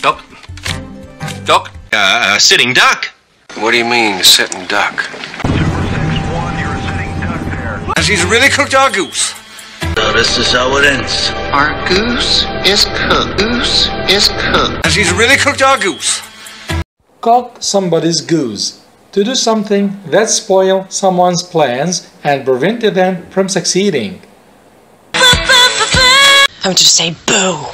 Duck. Duck. Sitting duck. What do you mean, sitting duck? Mr.X, you're a sitting duck there. And she's really cooked our goose. So this is how it ends. Our goose is cooked. Goose is cooked. And she's really cooked our goose. Cook somebody's goose. To do something that spoil someone's plans and prevented them from succeeding. I want you to say boo.